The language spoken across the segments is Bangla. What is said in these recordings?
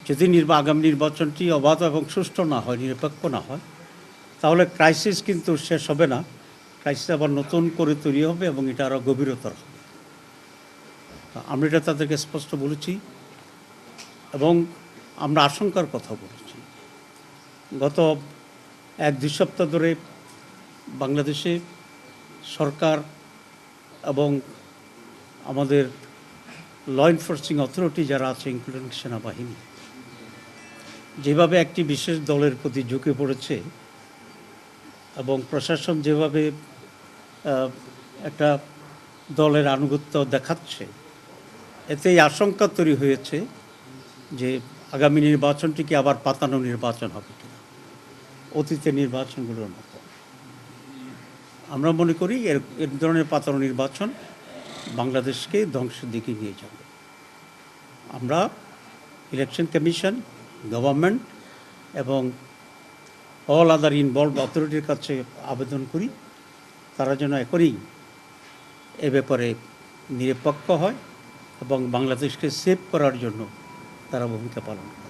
যদি আগামী নির্বাচনটি অবাধ এবং সুষ্ঠু না হয়, নিরপেক্ষ না হয়, তাহলে ক্রাইসিস কিন্তু শেষ হবে না, ক্রাইসিস আবার নতুন করে তৈরি হবে এবং এটা আরও গভীরতর হবে। আমরা এটা তাদেরকে স্পষ্ট বলেছি এবং আমরা আশঙ্কার কথা বলেছি। গত 1-2 সপ্তাহ ধরে বাংলাদেশে সরকার এবং আমাদের ল এনফোর্সিং অথরিটি যারা আছে, ইনক্লুডিং সেনাবাহিনী, যেভাবে একটি বিশেষ দলের প্রতি ঝুঁকে পড়েছে এবং প্রশাসন যেভাবে একটা দলের আনুগত্য দেখাচ্ছে, এতেই আশঙ্কা তৈরি হয়েছে যে আগামী নির্বাচনটি কি আবার পাতানো নির্বাচন হবে কিনা, অতীতের নির্বাচনগুলোর মতো। আমরা মনে করি এর ধরনের পাতানো নির্বাচন বাংলাদেশকে ধ্বংসের দিকে নিয়ে যাবে। আমরা ইলেকশন কমিশন, গভর্নমেন্ট এবং অল আদার ইনভলভড অথরিটির কাছে আবেদন করি তারা যেন এখনই এ ব্যাপারে নিরপেক্ষ হয় এবং বাংলাদেশকে সেভ করার জন্য তারা ভূমিকা পালন করে।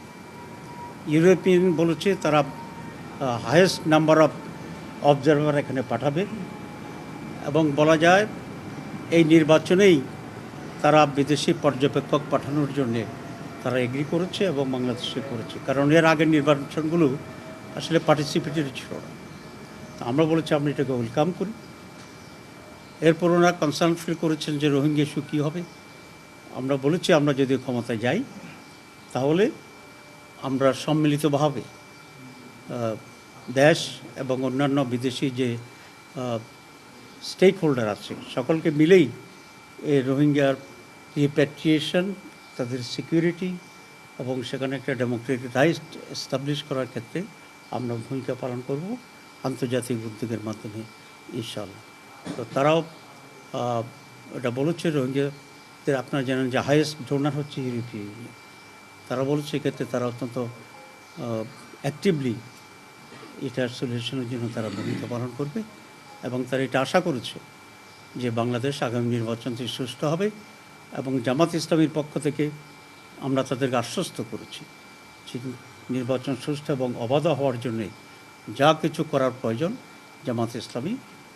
ইউরোপিয়ান বলেছে তারা হায়েস্ট নাম্বার অফ অবজারভার এখানে পাঠাবে এবং বলা যায় এই নির্বাচনেই তারা বিদেশি পর্যবেক্ষক পাঠানোর জন্যে তারা এগ্রি করেছে এবং বাংলাদেশে করেছে, কারণ এর আগের নির্বাচনগুলো আসলে পার্টিসিপেটরি ছিল না। আমরা বলেছি আমরা এটাকে ওয়েলকাম করি। এরপর ওনারা কনসার্ন ফিল করেছেন যে রোহিঙ্গা ইস্যু কী হবে। আমরা বলেছি আমরা যদি ক্ষমতায় যাই তাহলে আমরা সম্মিলিতভাবে দেশ এবং অন্যান্য বিদেশি যে স্টেক হোল্ডার আছে সকলকে মিলেই এই রোহিঙ্গার রিপ্যাট্রিয়েশন, তাদের সিকিউরিটি এবং সেখানে একটা ডেমোক্রেটিক রাইট এস্টাবলিশ করার ক্ষেত্রে আমরা ভূমিকা পালন করব আন্তর্জাতিক উদ্যোগের মাধ্যমে ইনশাআল্লাহ। তো তারাও এটা বলেছে, রোহিঙ্গাদের আপনারা জানেন যে হাইয়েস্ট ডোনার হচ্ছে ইউরোপীয় ইউনিয়ন। তারা বলেছে এক্ষেত্রে তারা অত্যন্ত অ্যাক্টিভলি এটার সলিউশনের জন্য তারা ভূমিকা পালন করবে এবং তারা এটা আশা করেছে যে বাংলাদেশ আগামী নির্বাচনটি সুষ্ঠু হবে। এবং জামাত ইসলামীর পক্ষ থেকে আমরা তাদেরকে আশ্বস্ত করেছি যে নির্বাচন সুষ্ঠু এবং অবাধ হওয়ার জন্যে যা কিছু করার প্রয়োজন জামাত ইসলামী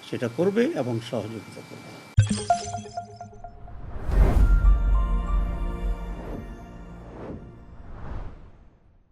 সেটা করবে এবং সহযোগিতা করবে।